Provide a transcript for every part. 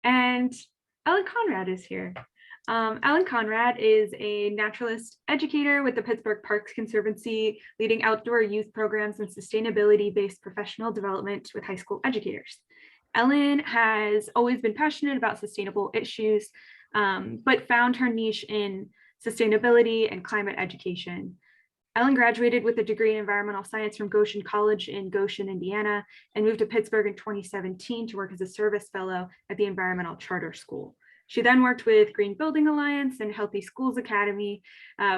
And Ellen Conrad is here. Ellen Conrad is a naturalist educator with the Pittsburgh Parks Conservancy, leading outdoor youth programs and sustainability-based professional development with high school educators. Ellen has always been passionate about sustainable issues, but found her niche in sustainability and climate education. Ellen graduated with a degree in environmental science from Goshen College in Goshen, Indiana, and moved to Pittsburgh in 2017 to work as a service fellow at the Environmental Charter School. She then worked with Green Building Alliance and Healthy Schools Academy,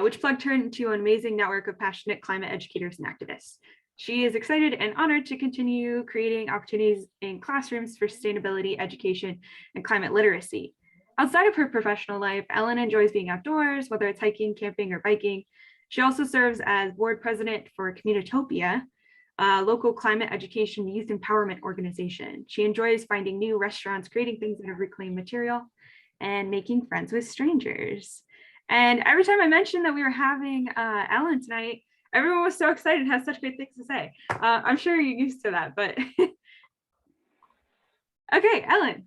which plugged her into an amazing network of passionate climate educators and activists. She is excited and honored to continue creating opportunities in classrooms for sustainability, education, and climate literacy. Outside of her professional life, Ellen enjoys being outdoors, whether it's hiking, camping, or biking. She also serves as board president for Communitopia, a local climate education youth empowerment organization. She enjoys finding new restaurants, creating things that have reclaimed material, and making friends with strangers. And every time I mentioned that we were having Ellen tonight, everyone was so excited and has such great things to say. I'm sure you're used to that, but okay, Ellen,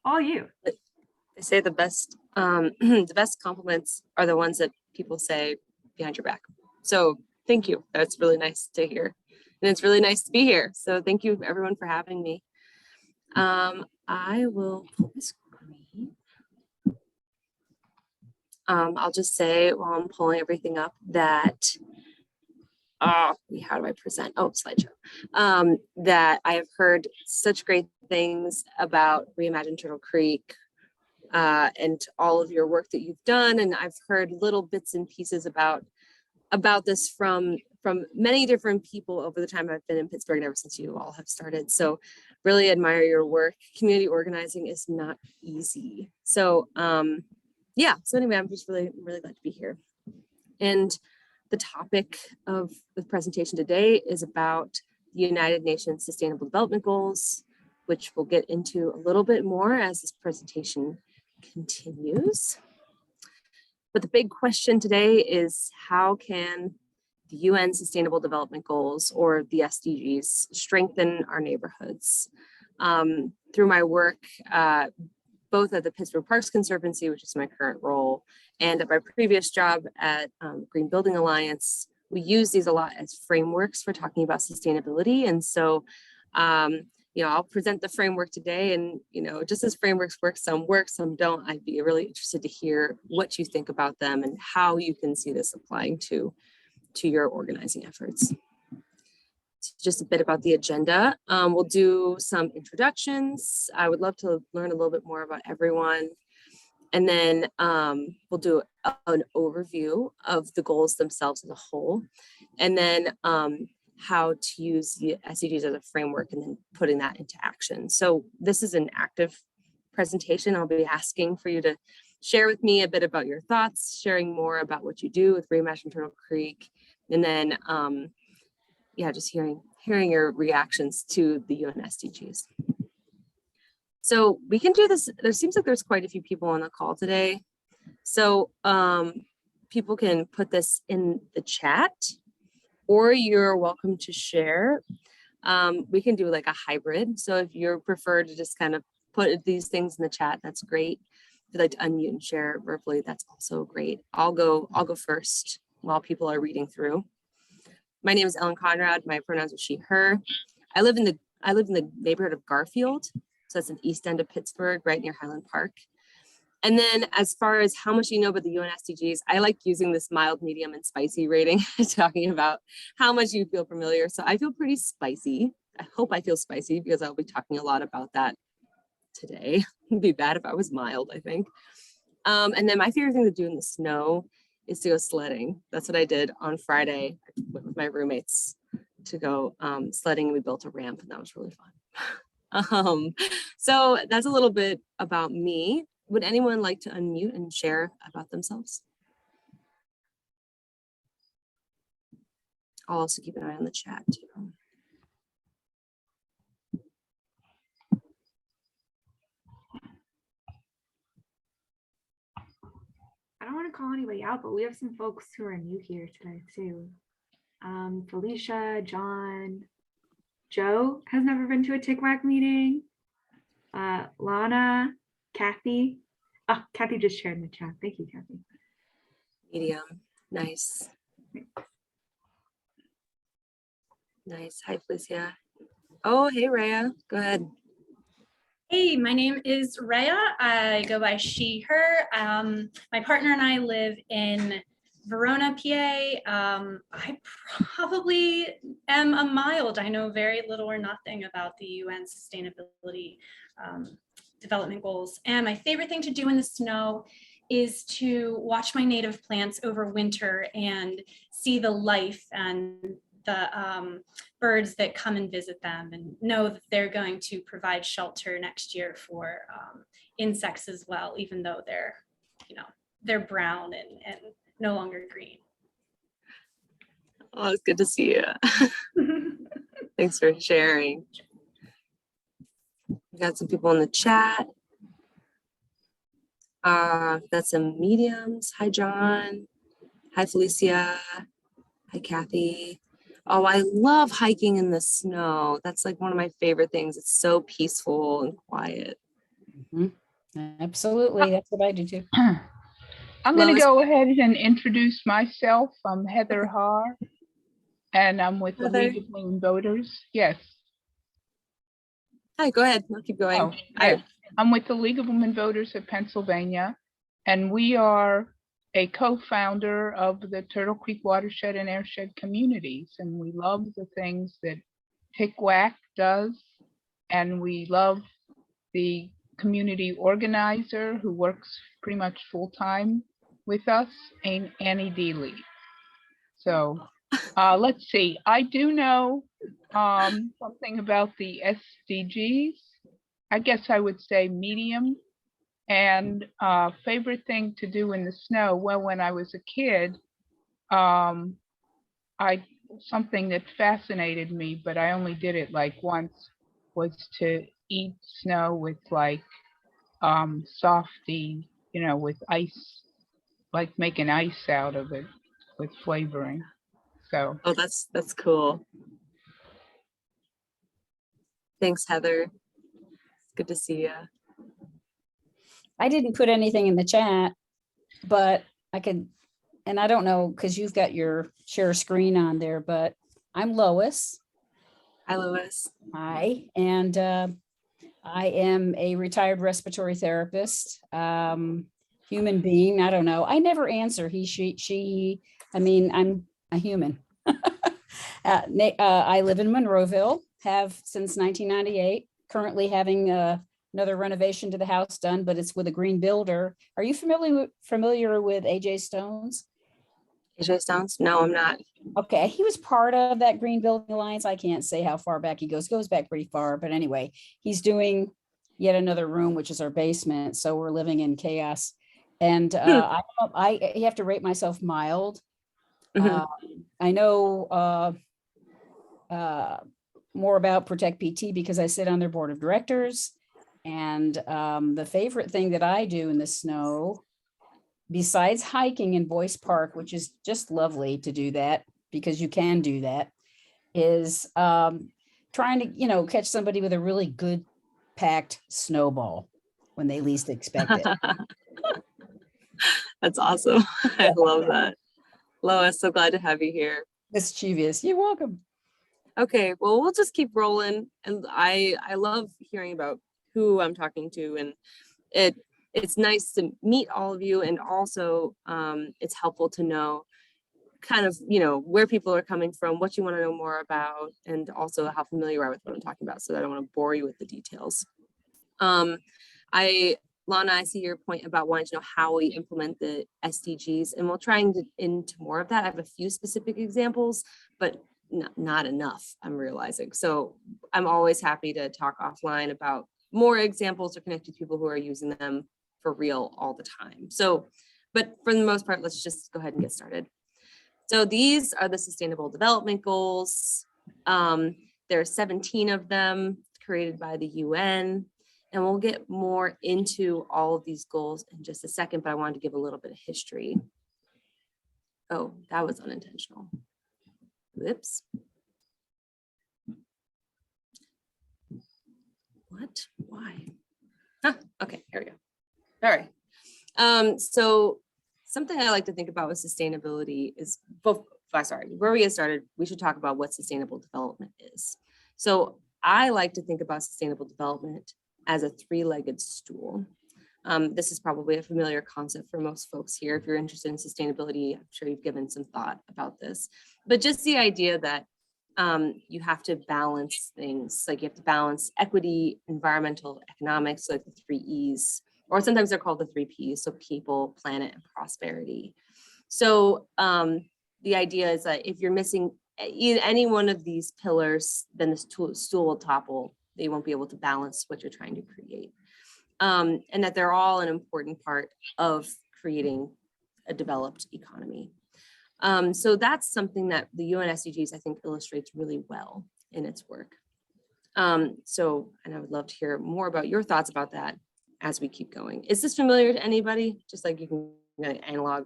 all you. They say the best the best compliments are the ones that people say behind your back. So thank you. That's really nice to hear. And it's really nice to be here. So thank you everyone for having me. I will pull the screen. I'll just say while I'm pulling everything up that how do I present? Oh, slideshow. That I have heard such great things about Reimagine Turtle Creek and all of your work that you've done. And I've heard little bits and pieces about this from many different people over the time I've been in Pittsburgh and ever since you all have started. So really admire your work. Community organizing is not easy. So yeah, so anyway, I'm just really glad to be here. And the topic of the presentation today is about the United Nations Sustainable Development Goals, which we'll get into a little bit more as this presentation continues. But the big question today is, how can the UN Sustainable Development Goals, or the SDGs, strengthen our neighborhoods? Through my work, both at the Pittsburgh Parks Conservancy, which is my current role, and at my previous job at Green Building Alliance, we use these a lot as frameworks for talking about sustainability. And so, I'll present the framework today, and, just as frameworks work, some don't. I'd be really interested to hear what you think about them and how you can see this applying to your organizing efforts. Just a bit about the agenda. We'll do some introductions. I would love to learn a little bit more about everyone. And then we'll do an overview of the goals themselves as a whole. And then how to use the SDGs as a framework and then putting that into action. So this is an active presentation. I'll be asking for you to share with me a bit about your thoughts, sharing more about what you do with Reimagine Turtle Creek, and then just hearing your reactions to the UN SDGs. So we can do this. There seems like there's quite a few people on the call today. So people can put this in the chat, or you're welcome to share. We can do like a hybrid. So if you prefer to just kind of put these things in the chat, that's great. If you'd like to unmute and share verbally, that's also great. I'll go first while people are reading through. My name is Ellen Conrad. My pronouns are she, her. I live in the neighborhood of Garfield. So that's in East End of Pittsburgh, right near Highland Park. And then as far as how much you know about the UN SDGs, I like using this mild, medium, and spicy rating, talking about how much you feel familiar. So I feel pretty spicy. I hope I feel spicy because I'll be talking a lot about that today. It'd be bad if I was mild, I think. And then my favorite thing to do in the snow is to go sledding. That's what I did on Friday. I went with my roommates to go sledding, and we built a ramp, and that was really fun. So that's a little bit about me. Would anyone like to unmute and share about themselves? I'll also keep an eye on the chat too. I don't want to call anybody out, but we have some folks who are new here today too. Felicia, John, Joe has never been to a TICMAC meeting. Lana, Kathy. Oh, Kathy just shared in the chat. Thank you, Kathy. Medium. Nice. Nice. Hi, Felicia. Oh, hey, Rhea. Go ahead. Hey, my name is Rhea. I go by she, her. My partner and I live in Verona, PA. I probably am a mild. I know very little or nothing about the UN sustainability development goals. And my favorite thing to do in the snow is to watch my native plants over winter and see the life and the birds that come and visit them, and know that they're going to provide shelter next year for insects as well, even though they're, they're brown and no longer green. Oh, it's good to see you. Thanks for sharing. We got some people in the chat. That's some mediums. Hi, John. Hi, Felicia. Hi, Kathy. Oh, I love hiking in the snow. That's like one of my favorite things. It's so peaceful and quiet. Absolutely. That's what I do too. I'm going to go ahead and introduce myself. I'm Heather Haar, and I'm with the League of Women Voters. Yes. Hi, go ahead. I'll keep going. Oh, yes. I'm with the League of Women Voters of Pennsylvania, and we are a co-founder of the Turtle Creek Watershed and Airshed communities. And we love the things that TICWAC does, and we love the community organizer who works pretty much full-time with us, Annie Deely. So let's see. I do know something about the SDGs. I guess I would say medium. And favorite thing to do in the snow. Well, when I was a kid, something that fascinated me, but I only did it like once, was to eat snow with like softy, with ice, like making ice out of it with flavoring. So. Oh, that's cool. Thanks, Heather. Good to see you. I didn't put anything in the chat, but I could, and I don't know, because you've got your share screen on there, but I'm Lois. Hi, Lois. Hi, and I am a retired respiratory therapist, human being. I don't know. I never answer he, she. I mean, I'm a human. I live in Monroeville, have since 1998, currently having another renovation to the house done, but it's with a green builder. Are you familiar with AJ Stones? AJ Stones? No, I'm not. Okay, he was part of that Green Building Alliance. I can't say how far back he goes back pretty far, but anyway, he's doing yet another room, which is our basement. So we're living in chaos. And I have to rate myself mild. I know more about Protect PT because I sit on their board of directors. And the favorite thing that I do in the snow, besides hiking in Boyce Park, which is just lovely to do that because you can do that, is trying to, catch somebody with a really good packed snowball when they least expect it. That's awesome. I love that. Lois, so glad to have you here. Mischievous. You're welcome. Okay, well, we'll just keep rolling. And I love hearing about who I'm talking to, and it's nice to meet all of you, and also it's helpful to know kind of where people are coming from, what you want to know more about, and also how familiar you are with what I'm talking about, so that I don't want to bore you with the details. Lana, I see your point about wanting to know how we implement the SDGs, and we'll try and get into more of that. I have a few specific examples, but not enough, I'm realizing. So I'm always happy to talk offline about more examples or connect with people who are using them for real all the time. So, but for the most part, let's just go ahead and get started. So these are the Sustainable Development Goals. There are 17 of them created by the UN, and we'll get more into all of these goals in just a second, but I wanted to give a little bit of history. Oh, that was unintentional. Whoops. What? Why? Okay, here we go. All right. So something I like to think about with sustainability is before we get started, we should talk about what sustainable development is. So I like to think about sustainable development as a three-legged stool. This is probably a familiar concept for most folks here. If you're interested in sustainability, I'm sure you've given some thought about this, but just the idea that you have to balance things, like you have to balance equity, environmental, economics, like the 3 E's, or sometimes they're called the 3 P's, so people, planet, and prosperity. So the idea is that if you're missing any one of these pillars, then the stool will topple. They won't be able to balance what you're trying to create. And that they're all an important part of creating a developed economy. So that's something that the UN SDGs, I think, illustrates really well in its work. And I would love to hear more about your thoughts about that as we keep going. Is this familiar to anybody? Just like you can analog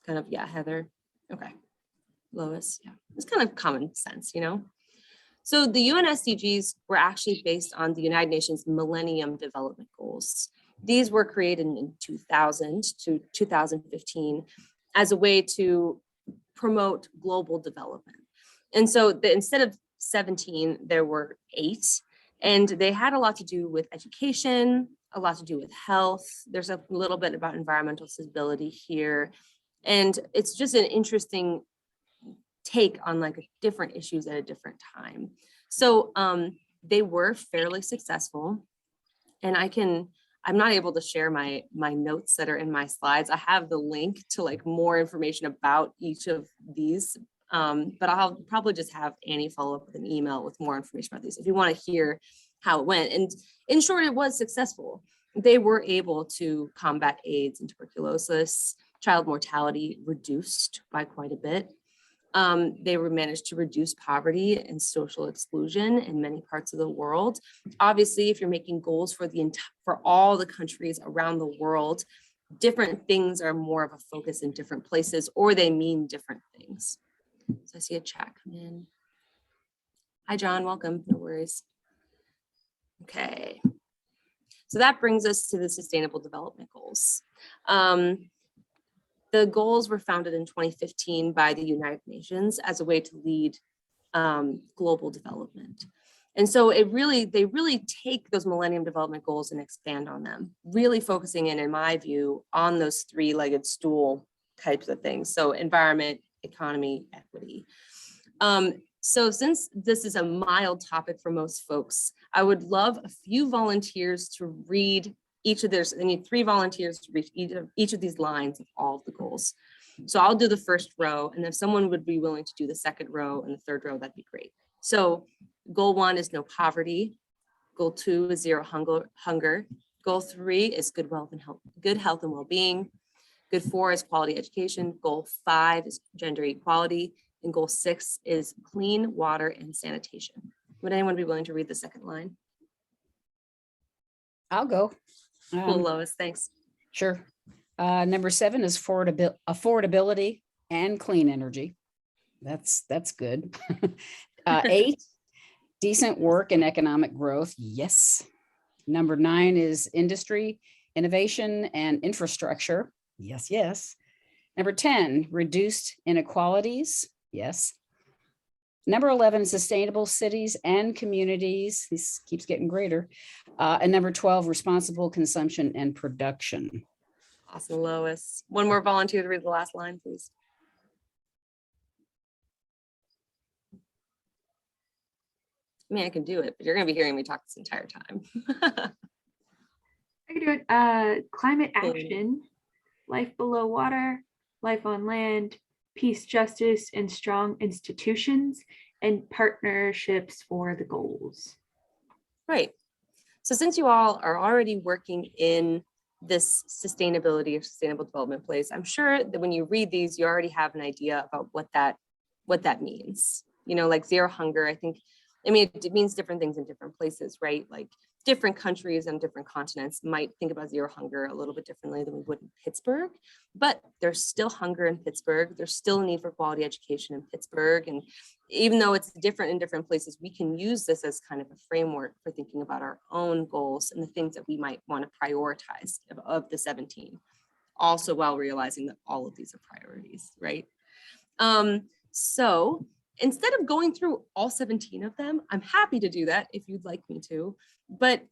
kind of, yeah, Heather. Okay. Lois, yeah, it's kind of common sense, you know? So the UN SDGs were actually based on the United Nations Millennium Development Goals. These were created in 2000 to 2015 as a way to promote global development. And so instead of 17, there were 8, and they had a lot to do with education, a lot to do with health. There's a little bit about environmental stability here. And it's just an interesting take on like different issues at a different time. So they were fairly successful, and I'm not able to share my notes that are in my slides. I have the link to like more information about each of these, but I'll probably just have Annie follow up with an email with more information about these if you want to hear how it went. And in short, it was successful. They were able to combat AIDS and tuberculosis. Child mortality reduced by quite a bit. They were managed to reduce poverty and social exclusion in many parts of the world. Obviously, if you're making goals for all the countries around the world, different things are more of a focus in different places, or they mean different things. So I see a chat come in. Hi, John, welcome, no worries. Okay, so that brings us to the Sustainable Development Goals. The goals were founded in 2015 by the United Nations as a way to lead global development. And so they really take those Millennium Development Goals and expand on them, really focusing in my view, on those three-legged stool types of things. So environment, economy, equity. So since this is a mild topic for most folks, I would love a few volunteers to read each of I need 3 volunteers to read each of these lines of all of the goals. So I'll do the first row, and if someone would be willing to do the second row and the third row, that'd be great. So goal 1 is no poverty. Goal 2 is zero hunger. Goal 3 is good health and well-being. Goal 4 is quality education. Goal 5 is gender equality. And goal 6 is clean water and sanitation. Would anyone be willing to read the second line? I'll go. Cool, Lois, thanks. Sure. Number 7 is affordability and clean energy. That's good. 8, decent work and economic growth. Yes. Number 9 is industry, innovation, and infrastructure. Yes, yes. Number 10, reduced inequalities. Yes. Number 11, sustainable cities and communities. This keeps getting greater. And number 12, responsible consumption and production. Awesome, Lois. One more volunteer to read the last line, please. I mean, I can do it, but you're going to be hearing me talk this entire time. I can do it. Climate action, life below water, life on land, peace, justice, and strong institutions, and partnerships for the goals. Right. So since you all are already working in this sustainability or sustainable development place, I'm sure that when you read these, you already have an idea about what that means. You know, like zero hunger, I mean, it means different things in different places, right? Like different countries and different continents might think about zero hunger a little bit differently than we would in Pittsburgh, but there's still hunger in Pittsburgh. There's still a need for quality education in Pittsburgh. And even though it's different in different places, we can use this as kind of a framework for thinking about our own goals and the things that we might want to prioritize of the 17, also while realizing that all of these are priorities, right? So instead of going through all 17 of them, I'm happy to do that if you'd like me to, but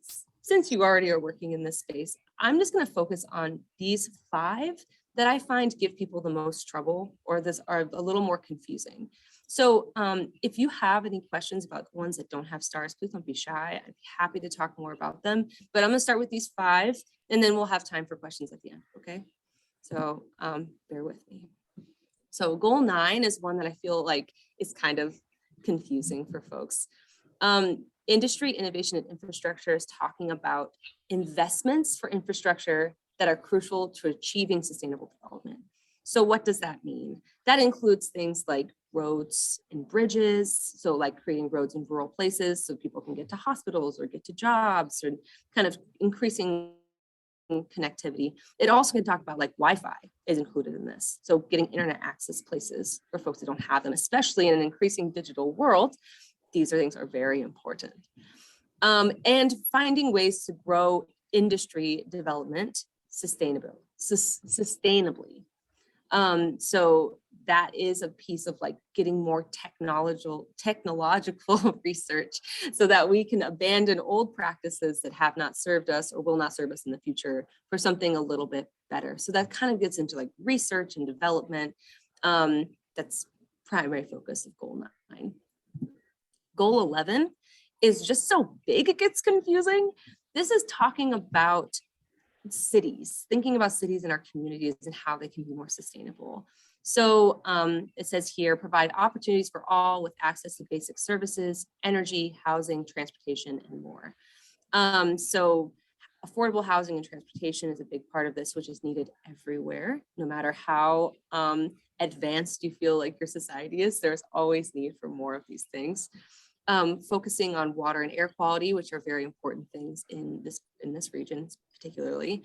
since you already are working in this space, I'm just going to focus on these 5 that I find give people the most trouble or this are a little more confusing. So if you have any questions about the ones that don't have stars, please don't be shy. I'd be happy to talk more about them, but I'm going to start with these 5 and then we'll have time for questions at the end. Okay. So bear with me. So goal 9 is one that I feel like is kind of confusing for folks. Industry, innovation, and infrastructure is talking about investments for infrastructure that are crucial to achieving sustainable development. So what does that mean? That includes things like roads and bridges. So like creating roads in rural places so people can get to hospitals or get to jobs, or kind of increasing connectivity. It also can talk about like Wi-Fi is included in this. So getting internet access places for folks that don't have them, especially in an increasing digital world. These things are very important. And finding ways to grow industry development sustainably. So that is a piece of like getting more technological research so that we can abandon old practices that have not served us or will not serve us in the future for something a little bit better. So that kind of gets into like research and development. That's primary focus of goal 9. Goal 11 is just so big it gets confusing. This is talking about cities, thinking about cities in our communities and how they can be more sustainable. So it says here, provide opportunities for all with access to basic services, energy, housing, transportation, and more. So affordable housing and transportation is a big part of this, which is needed everywhere, no matter how advanced you feel like your society is, there's always need for more of these things. Focusing on water and air quality, which are very important things in this region particularly.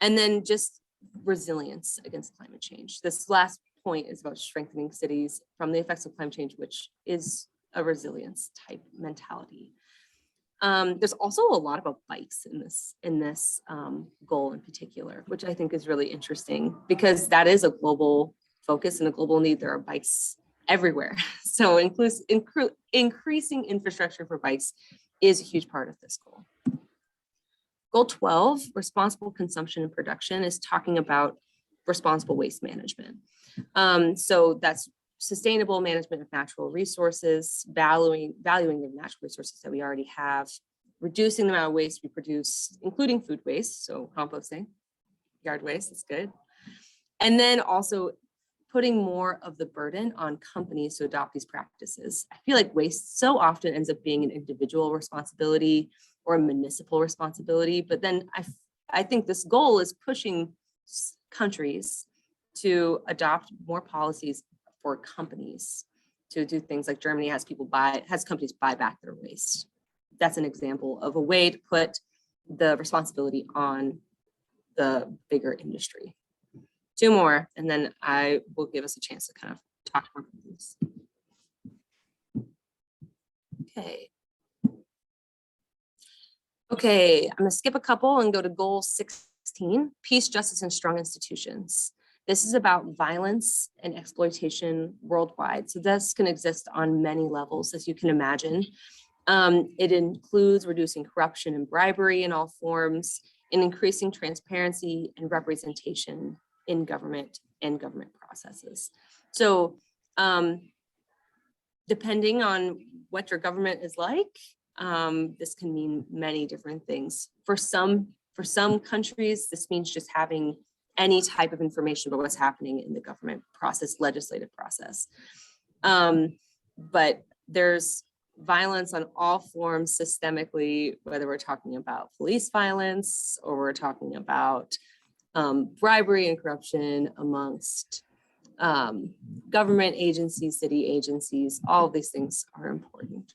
And then just resilience against climate change. This last point is about strengthening cities from the effects of climate change, which is a resilience type mentality. There's also a lot about bikes in this goal in particular, which I think is really interesting because that is a global focus and a global need. There are bikes everywhere. So increasing infrastructure for bikes is a huge part of this goal. Goal 12, responsible consumption and production, is talking about responsible waste management. So that's sustainable management of natural resources, valuing the natural resources that we already have, reducing the amount of waste we produce, including food waste, so composting, yard waste is good. And then also putting more of the burden on companies to adopt these practices. I feel like waste so often ends up being an individual responsibility or a municipal responsibility, but then I think this goal is pushing countries to adopt more policies for companies to do things like Germany has companies buy back their waste. That's an example of a way to put the responsibility on the bigger industry. 2 more, and then I will give us a chance to kind of talk more about this. Okay, I'm gonna skip a couple and go to goal 16, peace, justice, and strong institutions. This is about violence and exploitation worldwide. So this can exist on many levels, as you can imagine. It includes reducing corruption and bribery in all forms, and increasing transparency and representation in government and government processes. So depending on what your government is like, this can mean many different things. For some countries, this means just having any type of information about what's happening in the government process, legislative process. But there's violence on all forms systemically, whether we're talking about police violence or we're talking about bribery and corruption amongst government agencies, city agencies, all of these things are important.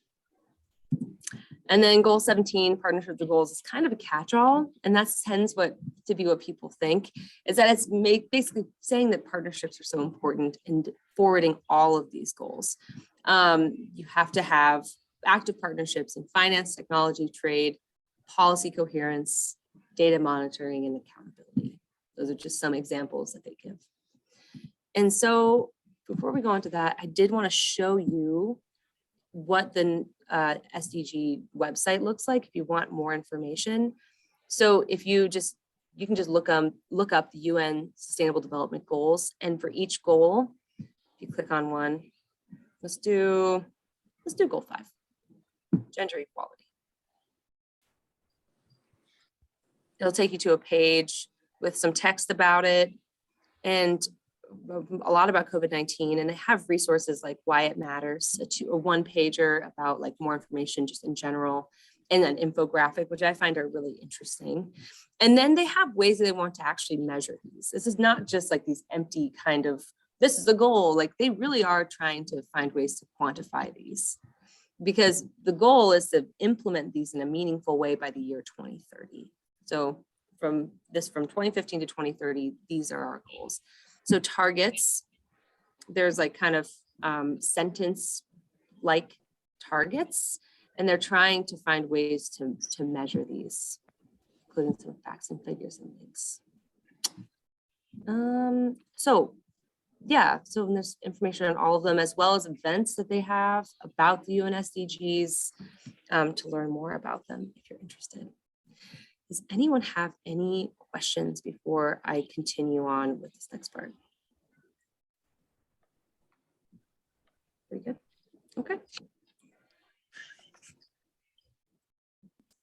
And then goal 17, partnership to goals, is kind of a catch-all. And that tends to be what people think, is that it's basically saying that partnerships are so important in forwarding all of these goals. You have to have active partnerships in finance, technology, trade, policy coherence, data monitoring, and accountability. Those are just some examples that they give. And so before we go on to that, I did want to show you what the SDG website looks like if you want more information. So if you can just look up the UN Sustainable Development Goals, and for each goal, if you click on one, let's do goal 5, gender equality. It'll take you to a page with some text about it and a lot about COVID-19, and they have resources like why it matters, a one pager about like more information just in general, and an infographic, which I find are really interesting. And then they have ways that they want to actually measure these. This is not just like these empty kind of, this is the goal. Like they really are trying to find ways to quantify these, because the goal is to implement these in a meaningful way by the year 2030. So from 2015 to 2030, these are our goals. So targets, there's like kind of sentence like targets, and they're trying to find ways to measure these, including some facts and figures and links. So there's information on all of them, as well as events that they have about the UN SDGs, to learn more about them if you're interested. Does anyone have any questions before I continue on with this next part? Very good. Okay.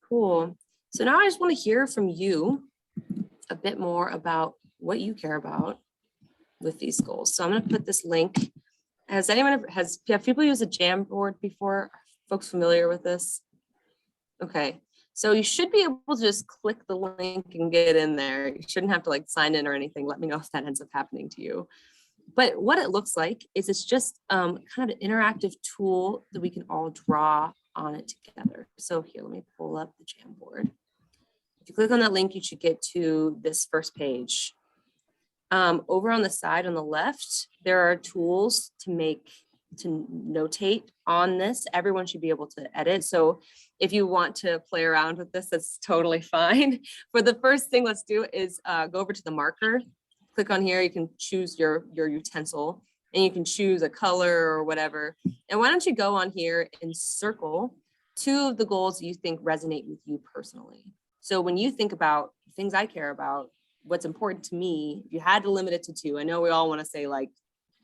Cool. So now I just want to hear from you a bit more about what you care about with these goals. So I'm going to put this link. Have people used a Jamboard before? Are folks familiar with this? Okay. So you should be able to just click the link and get in there. You shouldn't have to like sign in or anything. Let me know if that ends up happening to you. But what it looks like is it's just kind of an interactive tool that we can all draw on it together. So here, let me pull up the Jamboard. If you click on that link, you should get to this first page. Over on the side on the left, there are tools to notate on this. Everyone should be able to edit. So if you want to play around with this, that's totally fine. For the first thing, let's do is go over to the marker. Click on here, you can choose your utensil, and you can choose a color or whatever. And why don't you go on here and circle 2 of the goals you think resonate with you personally. So when you think about things I care about, what's important to me, if you had to limit it to 2, I know we all want to say like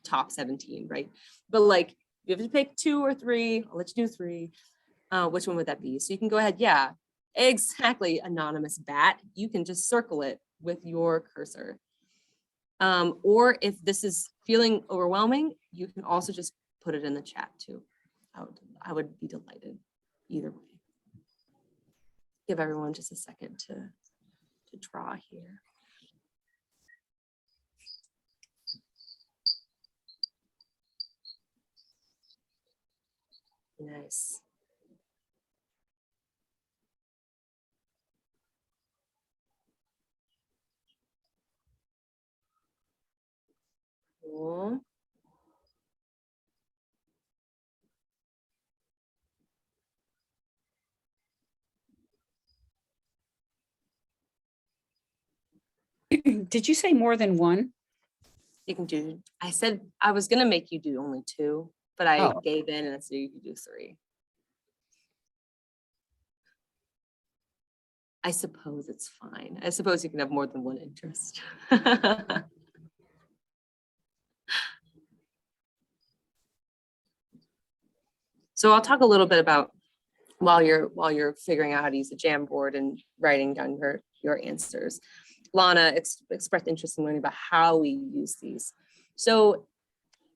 top 17, right? But like you have to pick 2 or 3, I'll let you do 3. Which one would that be? So you can go ahead, yeah, exactly, anonymous bat. You can just circle it with your cursor. Or if this is feeling overwhelming, you can also just put it in the chat too. I would be delighted either way. Give everyone just a second to draw here. Nice. Cool. Did you say more than one? You can do, I said I was gonna make you do only 2, but I gave in and so you can do 3. I suppose it's fine. I suppose you can have more than one interest. So I'll talk a little bit about while you're figuring out how to use the Jamboard and writing down your answers. Lana expressed interest in learning about how we use these. So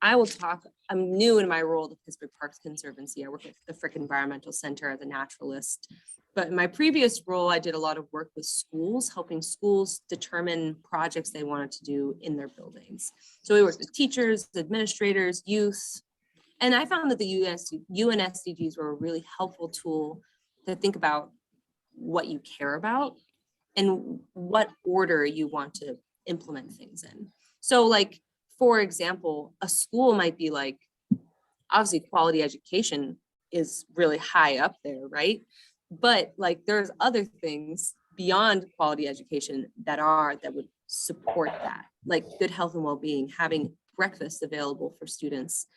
I will talk, I'm new in my role at the Pittsburgh Parks Conservancy. I work at the Frick Environmental Center as a naturalist. But in my previous role, I did a lot of work with schools, helping schools determine projects they wanted to do in their buildings. So we worked with teachers, administrators, youth, and I found that the UN SDGs were a really helpful tool to think about what you care about and what order you want to implement things in. So like, for example, a school might be like, obviously quality education is really high up there, right? But like there's other things beyond quality education that would support that, like good health and well-being, having breakfast available for students,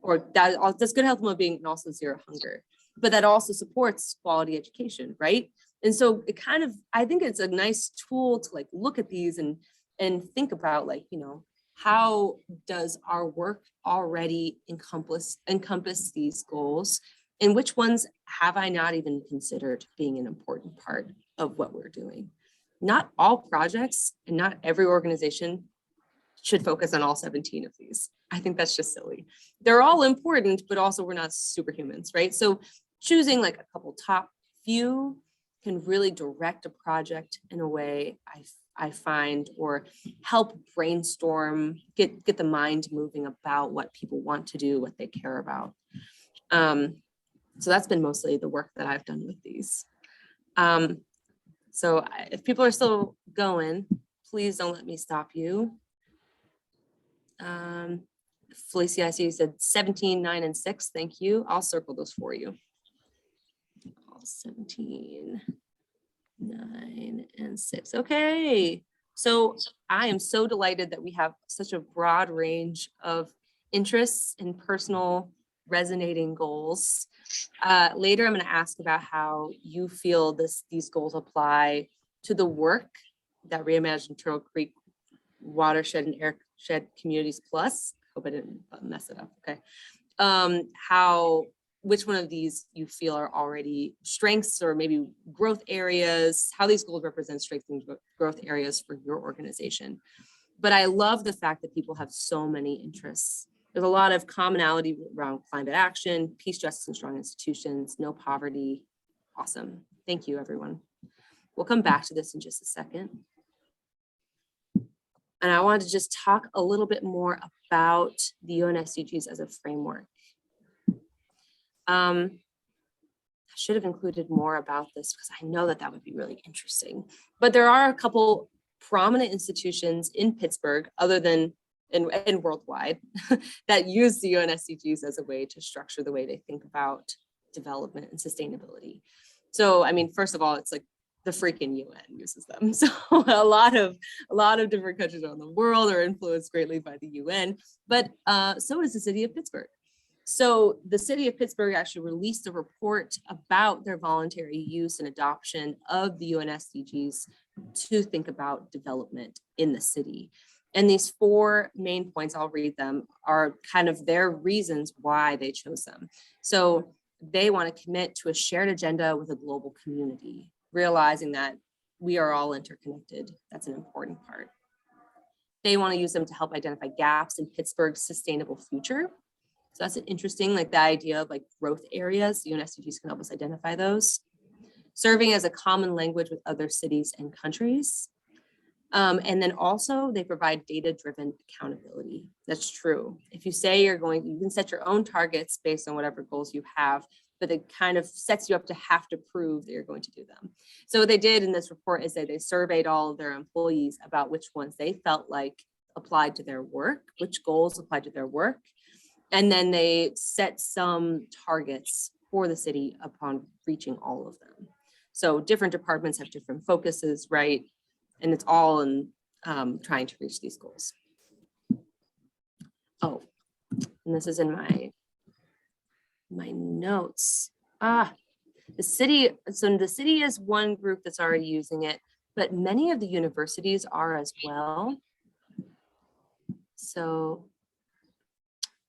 or that's good health and well-being and also zero hunger. But that also supports quality education, right? And so it kind of, I think it's a nice tool to like look at these and think about like, you know, how does our work already encompass these goals, and which ones have I not even considered being an important part of what we're doing? Not all projects and not every organization should focus on all 17 of these. I think that's just silly. They're all important, but also we're not superhumans, right? So choosing like a couple top few can really direct a project in a way I find, or help brainstorm, get the mind moving about what people want to do, what they care about. So that's been mostly the work that I've done with these. So if people are still going, please don't let me stop you. Felicia, I see you said 17, 9, and 6. Thank you. I'll circle those for you. 17, 9, and 6. Okay. So I am so delighted that we have such a broad range of interests and personal resonating goals. Later, I'm going to ask about how you feel these goals apply to the work that Reimagine Turtle Creek Watershed and Airshed Communities Plus. Hope I didn't mess it up. Okay. Which one of these you feel are already strengths or maybe growth areas, how these goals represent strengths and growth areas for your organization. But I love the fact that people have so many interests. There's a lot of commonality around climate action, peace, justice, and strong institutions, no poverty. Awesome. Thank you, everyone. We'll come back to this in just a second. And I wanted to just talk a little bit more about the UN SDGs as a framework. I should have included more about this because I know that would be really interesting. But there are a couple prominent institutions in Pittsburgh, other than and worldwide, that use the UN SDGs as a way to structure the way they think about development and sustainability. So, I mean, first of all, it's like the freaking UN uses them. So a lot of different countries around the world are influenced greatly by the UN, but so is the city of Pittsburgh. So the city of Pittsburgh actually released a report about their voluntary use and adoption of the UN SDGs to think about development in the city. And these 4 main points, I'll read them, are kind of their reasons why they chose them. So they want to commit to a shared agenda with a global community, realizing that we are all interconnected. That's an important part. They want to use them to help identify gaps in Pittsburgh's sustainable future. So that's an interesting, like the idea of like growth areas. The UN SDGs can help us identify those. Serving as a common language with other cities and countries. And then also they provide data-driven accountability. That's true. If you say you can set your own targets based on whatever goals you have, but it kind of sets you up to have to prove that you're going to do them. So what they did in this report is that they surveyed all of their employees about which ones they felt like applied to their work, which goals applied to their work. And then they set some targets for the city upon reaching all of them. So different departments have different focuses, right? And it's all in trying to reach these goals. Oh, and this is in my notes. The city is one group that's already using it, but many of the universities are as well. So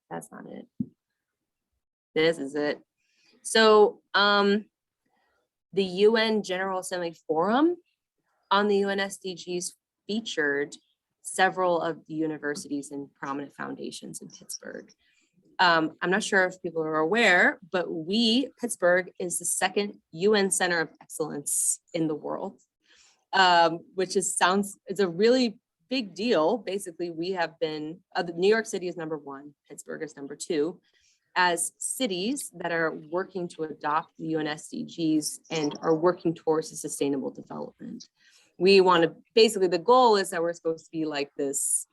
that's not it. This is it. So the UN General Assembly Forum on the UN SDGs featured several of the universities and prominent foundations in Pittsburgh. I'm not sure if people are aware, but Pittsburgh is the 2nd UN Center of Excellence in the world, which it's a really big deal. Basically, we have been, New York City is number 1, Pittsburgh is number 2. as cities that are working to adopt the UN SDGs and are working towards a sustainable development, we want to, basically the goal is that we're supposed to be like this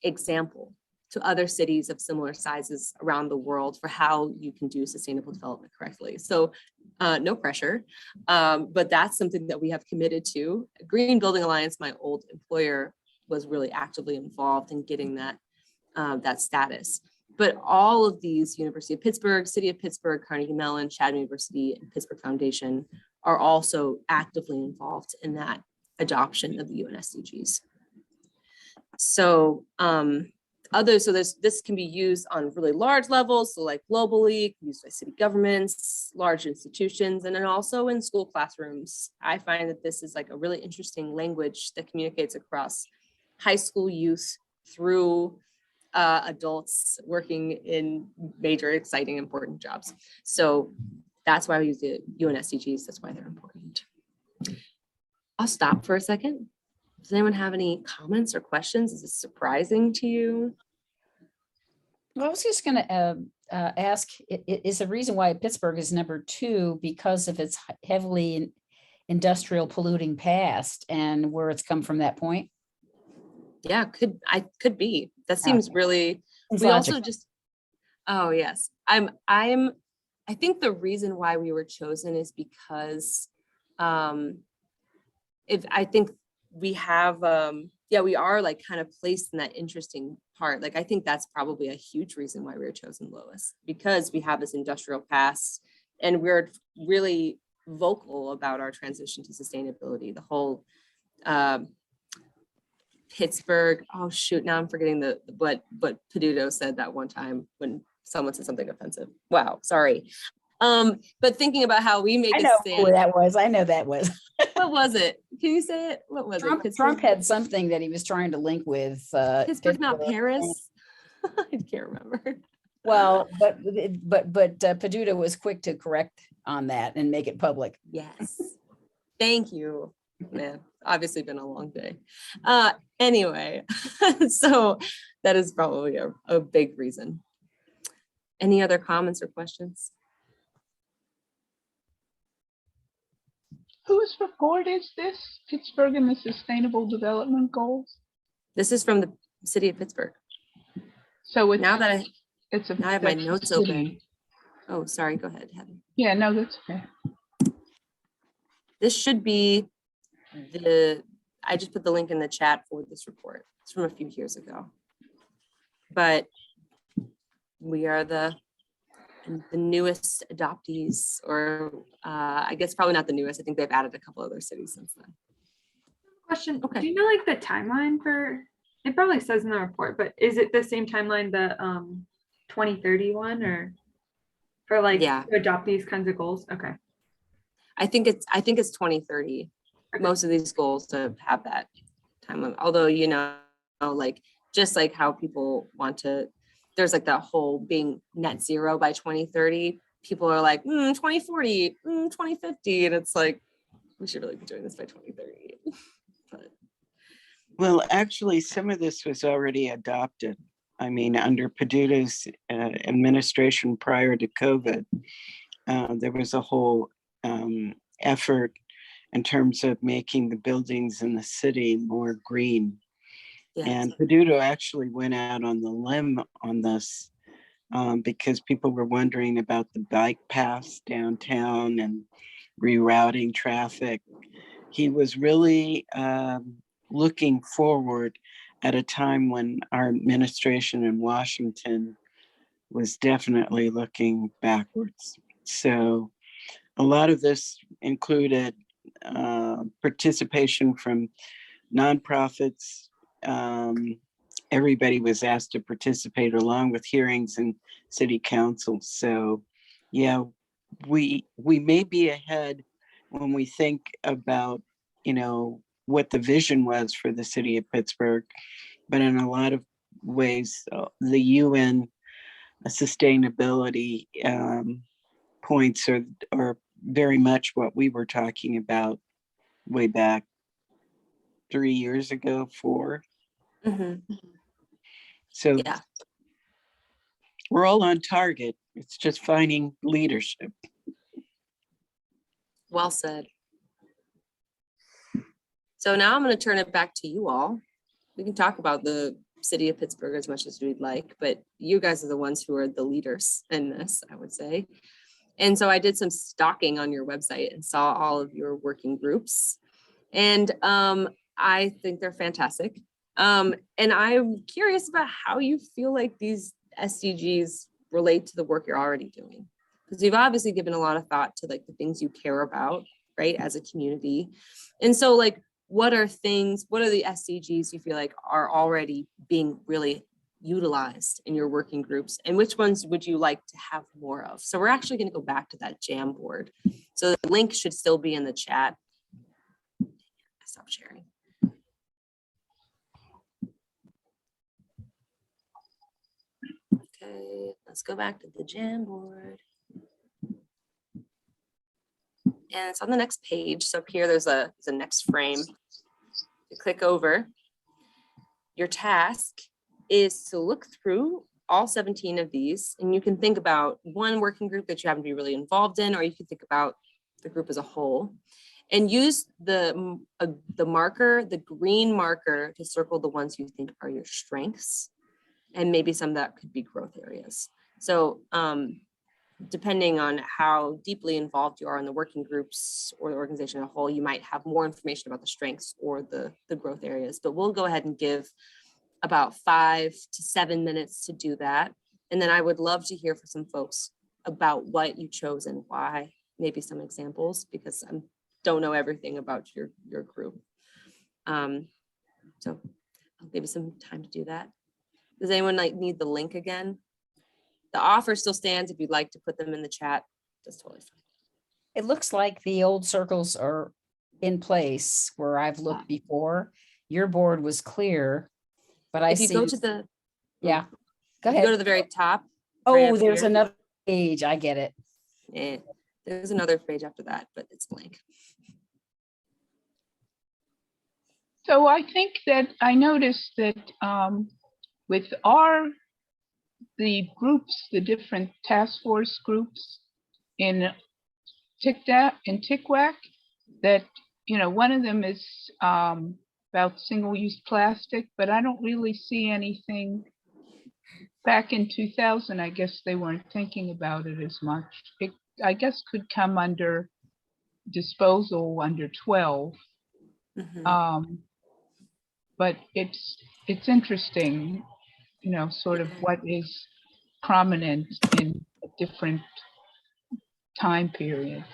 example to other cities of similar sizes around the world for how you can do sustainable development correctly. So no pressure, but that's something that we have committed to. Green Building Alliance, my old employer, was really actively involved in getting that that status. But all of these, University of Pittsburgh, City of Pittsburgh, Carnegie Mellon, Chatham University, and Pittsburgh Foundation are also actively involved in that adoption of the UN SDGs. So this can be used on really large levels, so like globally, used by city governments, large institutions, and then also in school classrooms. I find that this is like a really interesting language that communicates across high school youth through adults working in major, exciting, important jobs. So that's why we use the UN SDGs. That's why they're important. I'll stop for a second. Does anyone have any comments or questions? Is this surprising to you? Well, I was just going to ask, is the reason why Pittsburgh is number 2 because of its heavily industrial polluting past and where it's come from that point? Yeah, could be. That seems really, Seems we logical. also just, oh yes. I think the reason why we were chosen is because if I think we have, we are like kind of placed in that interesting part. Like, I think that's probably a huge reason why we were chosen, Lois, because we have this industrial past and we're really vocal about our transition to sustainability. The whole Pittsburgh, oh shoot, now I'm forgetting what Peduto said that one time when someone said something offensive. Wow, sorry. But thinking about how we make I a know stand. who that was. I know that was. What was it? Can you say it? What was it? Trump had something that he was trying to link with Pittsburgh, not Paris. I can't remember. Well, but Peduto was quick to correct on that and make it public. Yes. Thank you. Man, obviously been a long day. Anyway, so that is probably a big reason. Any other comments or questions? Whose report is this? Pittsburgh and the Sustainable Development Goals? This is from the City of Pittsburgh. So it's Now that I have my that's the notes city. open. Oh, sorry, go ahead, Heather. Yeah, no, that's okay. This should be I just put the link in the chat for this report. It's from a few years ago. But we are the newest adoptees, or I guess probably not the newest. I think they've added a couple other cities since then. Question, Okay. do you know like the timeline for, it probably says in the report, but is it the same timeline, the 2031, or for like Yeah. to adopt these kinds of goals? Okay. I think it's 2030. Okay. Most of these goals to have that time limit. Although, you know, like just like how people want to, there's like that whole being net zero by 2030. People are like 2040, 2050, and it's like we should really be doing this by 2030. But well, actually, some of this was already adopted. I mean, under Peduto's administration prior to COVID, there was a whole effort in terms of making the buildings in the city more green. yes. And Peduto actually went out on the limb on this because people were wondering about the bike paths downtown and rerouting traffic. He was really looking forward at a time when our administration in Washington was definitely looking backwards. So a lot of this included participation from nonprofits. Everybody was asked to participate along with hearings and city council. So yeah, we may be ahead when we think about, you know, what the vision was for the city of Pittsburgh, but in a lot of ways, the UN sustainability points are very much what we were talking about way back 3 years ago, 4. Mhm. So Yeah. we're all on target. It's just finding leadership. Well said. So now I'm going to turn it back to you all. We can talk about the city of Pittsburgh as much as we'd like, but you guys are the ones who are the leaders in this, I would say. And so I did some stalking on your website and saw all of your working groups. And I think they're fantastic. And I'm curious about how you feel like these SDGs relate to the work you're already doing. Because you've obviously given a lot of thought to like the things you care about, right, as a community. And so like, what are the SDGs you feel like are already being really utilized in your working groups, and which ones would you like to have more of? So we're actually going to go back to that jam board. So the link should still be in the chat. Stop sharing. Okay, let's go back to the jam board. And it's on the next page. So up here, there's a next frame. You click over. Your task is to look through all 17 of these, and you can think about one working group that you happen to be really involved in, or you can think about the group as a whole, and use the marker, the green marker, to circle the ones you think are your strengths, and maybe some that could be growth areas. So depending on how deeply involved you are in the working groups or the organization as a whole, you might have more information about the strengths or the growth areas. But we'll go ahead and give about 5 to 7 minutes to do that. And then I would love to hear from some folks about what you chose and why, maybe some examples, because I don't know everything about your group. So I'll give you some time to do that. Does anyone need the link again? The offer still stands if you'd like to put them in the chat. That's totally fine. It looks like the old circles are in place where I've looked before. Your board was clear, but I If you see. go to the, Yeah, go if you ahead. go to the very top. Oh, right up there's here. another page. I get it. And there's another page after that, but it's blank. So I think that I noticed that with the groups, the different task force groups in TICWAC, that, one of them is about single-use plastic, but I don't really see anything. Back in 2000, I guess they weren't thinking about it as much. It, I guess, could come under disposal under 12. Mhm. But it's interesting, sort of what is prominent in different time periods.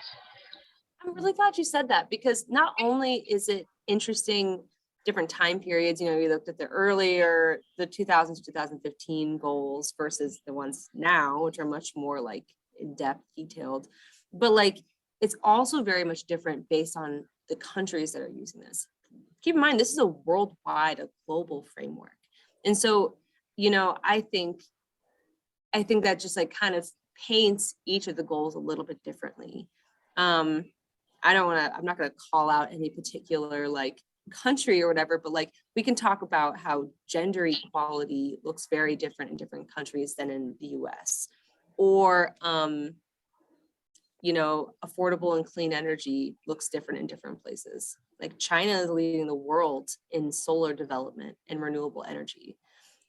I'm really glad you said that, because not only is it interesting different time periods, we looked at the earlier, the 2000s to 2015 goals versus the ones now, which are much more like in-depth, detailed, but like it's also very much different based on the countries that are using this. Keep in mind, this is a worldwide, a global framework. And so, I think that just like kind of paints each of the goals a little bit differently. I'm not going to call out any particular like country or whatever, but like we can talk about how gender equality looks very different in different countries than in the US, or affordable and clean energy looks different in different places. Like China is leading the world in solar development and renewable energy.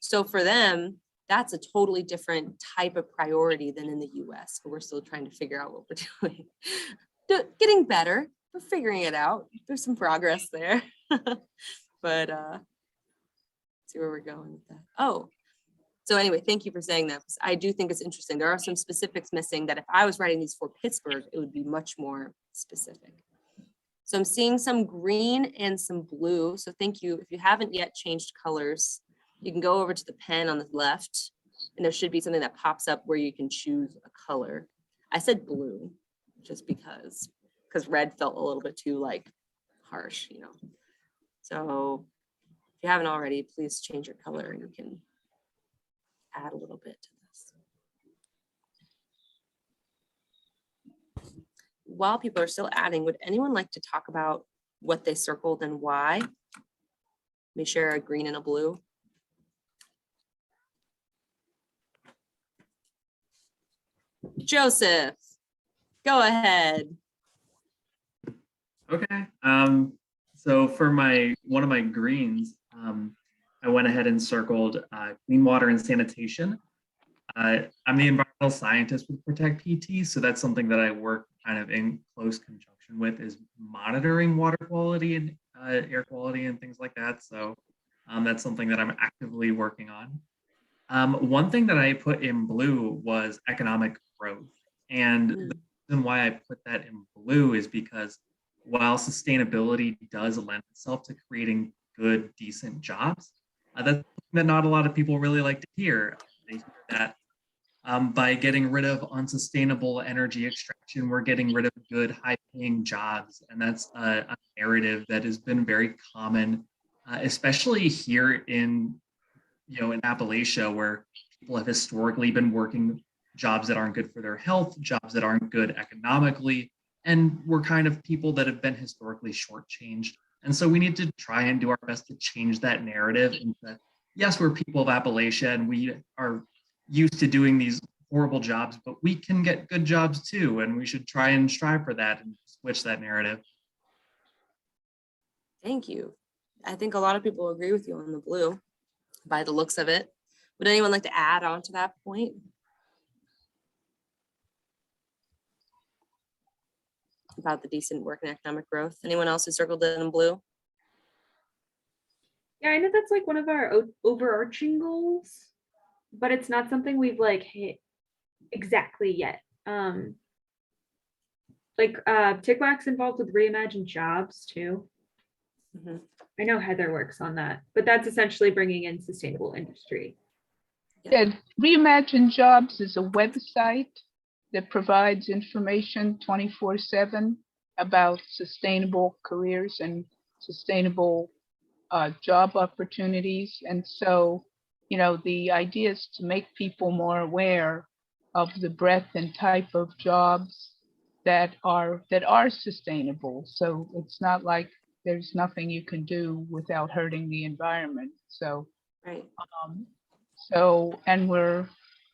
So for them, that's a totally different type of priority than in the US, where we're still trying to figure out what we're doing. Getting better, we're figuring it out. There's some progress there. But see where we're going with that. Oh, so anyway, thank you for saying that. I do think it's interesting. There are some specifics missing that if I was writing these for Pittsburgh, it would be much more specific. So I'm seeing some green and some blue. So thank you. If you haven't yet changed colors, you can go over to the pen on the left, and there should be something that pops up where you can choose a color. I said blue just because red felt a little bit too like harsh, So if you haven't already, please change your color and you can add a little bit to this. While people are still adding, would anyone like to talk about what they circled and why? Let me share a green and a blue. Joseph, go ahead. Okay. So for one of my greens, I went ahead and circled clean water and sanitation. I'm the environmental scientist with Protect PT, so that's something that I work kind of in close conjunction with, is monitoring water quality and air quality and things like that. So that's something that I'm actively working on. One thing that I put in blue was economic growth. And the reason why I put that in blue is because while sustainability does lend itself to creating good, decent jobs, that's something that not a lot of people really like to hear. They hear that by getting rid of unsustainable energy extraction, we're getting rid of good, high-paying jobs. And that's a narrative that has been very common, especially here in Appalachia, where people have historically been working jobs that aren't good for their health, jobs that aren't good economically, and we're kind of people that have been historically shortchanged. And so we need to try and do our best to change that narrative into, yes, we're people of Appalachia and we are used to doing these horrible jobs, but we can get good jobs too, and we should try and strive for that and switch that narrative. Thank you. I think a lot of people agree with you on the blue by the looks of it. Would anyone like to add on to that point? About the decent work and economic growth. Anyone else who circled it in blue? Yeah, I know that's like one of our overarching goals, but it's not something we've like hit exactly yet. TICWAC's involved with Reimagine Jobs too. Mm-hmm. I know Heather works on that, but that's essentially bringing in sustainable industry. Yeah, Reimagine Jobs is a website that provides information 24/7 about sustainable careers and sustainable job opportunities. And so, the idea is to make people more aware of the breadth and type of jobs that are sustainable. So it's not like there's nothing you can do without hurting the environment. So, Right. And we're,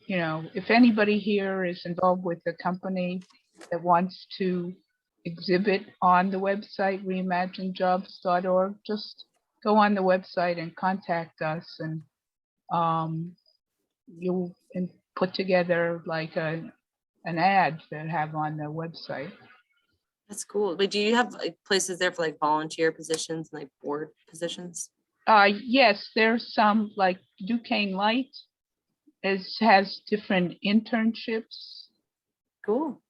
if anybody here is involved with a company that wants to exhibit on the website, reimaginejobs.org, just go on the website and contact us, and you'll put together like an ad to have on the website. That's cool. But do you have like places there for like volunteer positions and like board positions? Yes, there's some, like Duquesne Light has different internships. Cool.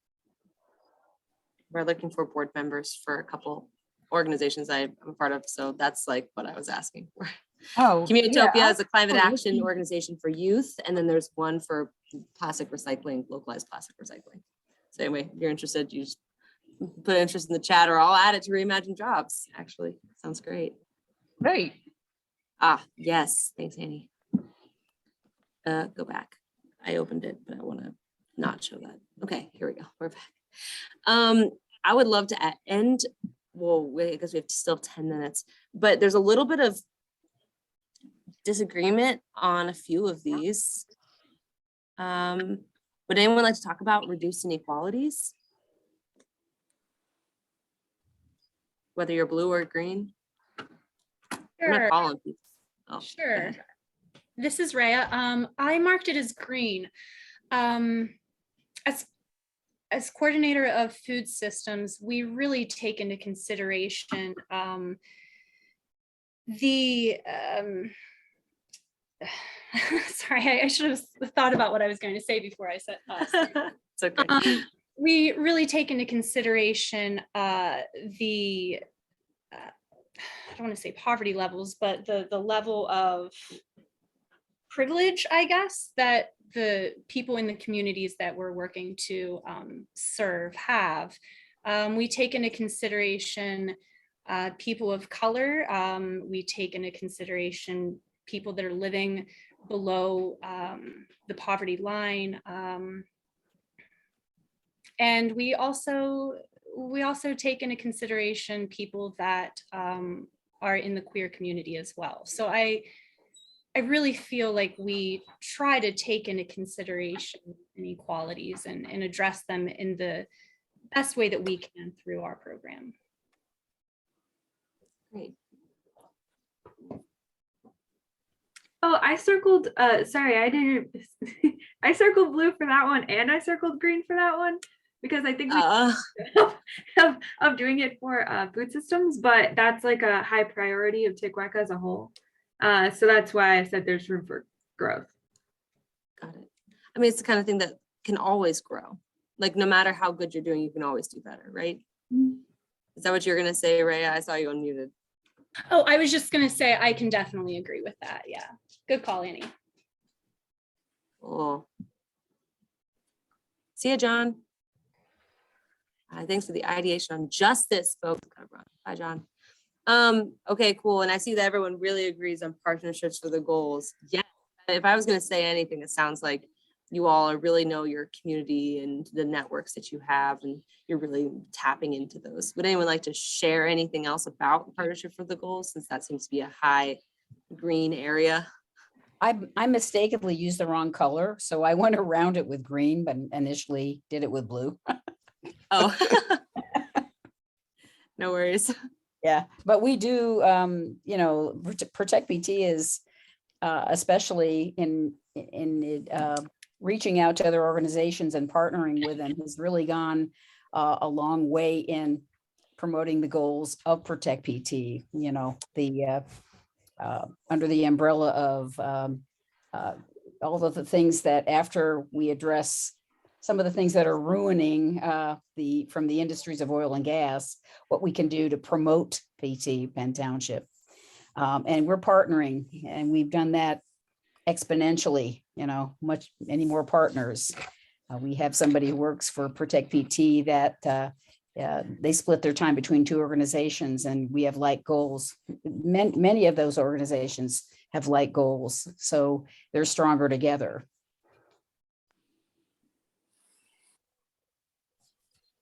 We're looking for board members for a couple organizations I'm a part of, so that's like what I was asking for. Oh, Communitopia yeah, is a climate oh, action organization for youth, and then there's one for plastic recycling, localized plastic recycling. So anyway, if you're interested, you just put interest in the chat, or I'll add it to Reimagine Jobs. Actually, sounds great. Great. Yes, thanks, Annie. Go back. I opened it, but I want to not show that. Okay, here we go. We're back. I would love to end. Well, because we have still 10 minutes, but there's a little bit of disagreement on a few of these. Would anyone like to talk about reduced inequalities? Whether you're blue or green? I'm not Sure. calling people. Oh, Sure. This is Rhea. I marked it as green. As coordinator of food systems, we really take into consideration sorry, I should have thought about what I was going to say before I said us. It's okay. We really take into consideration I don't want to say poverty levels, but the level of privilege, I guess, that the people in the communities that we're working to serve have. We take into consideration people of color. We take into consideration people that are living below the poverty line. And we also take into consideration people that are in the queer community as well. So I I really feel like we try to take into consideration inequalities and address them in the best way that we can through our program. Great. Oh, I circled, sorry, I didn't, I circled blue for that one and I circled green for that one because I think we of doing it for food systems, but that's like a high priority of TICWAC as a whole. So that's why I said there's room for growth. Got it. I mean, it's the kind of thing that can always grow. Like no matter how good you're doing, you can always do better, right? Is that what you're gonna say, Rhea? I saw you unmuted. Oh, I was just gonna say, I can definitely agree with that. Yeah, good call, Annie. Cool. See ya, John. Thanks for the ideation on justice, folks. Bye, John. Okay, cool. And I see that everyone really agrees on partnerships for the goals. Yeah. If I was going to say anything, it sounds like you all really know your community and the networks that you have, and you're really tapping into those. Would anyone like to share anything else about the partnership for the goals, since that seems to be a high green area? I mistakenly used the wrong color, so I went around it with green, but initially did it with blue. Oh, no worries. Yeah, but we do, you know, Protect PT is especially in reaching out to other organizations and partnering with them has really gone a long way in promoting the goals of Protect PT. You know, the under the umbrella of all of the things that after we address some of the things that are ruining from the industries of oil and gas, what we can do to promote PT Penn Township. And we're partnering, and we've done that exponentially, you know, many more partners. We have somebody who works for Protect PT that they split their time between two organizations, and we have like goals. Many of those organizations have like goals, so they're stronger together.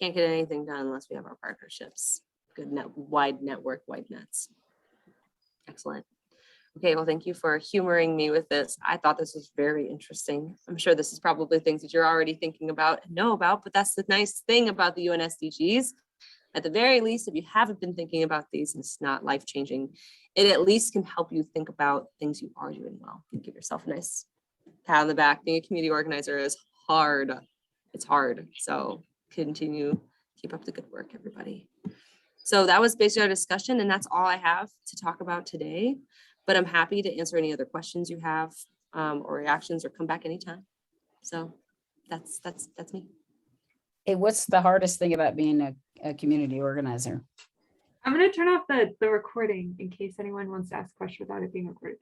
Can't get anything done unless we have our partnerships. Good wide network, wide nets. Excellent. Okay, well, thank you for humoring me with this. I thought this was very interesting. I'm sure this is probably things that you're already thinking about and know about, but that's the nice thing about the UN SDGs. At the very least, if you haven't been thinking about these and it's not life-changing, it at least can help you think about things you are doing well. You give yourself a nice pat on the back. Being a community organizer is hard. It's hard. So continue, keep up the good work, everybody. So that was basically our discussion, and that's all I have to talk about today. But I'm happy to answer any other questions you have or reactions, or come back anytime. So that's me. Hey, what's the hardest thing about being a community organizer? I'm going to turn off the recording in case anyone wants to ask questions without it being recorded.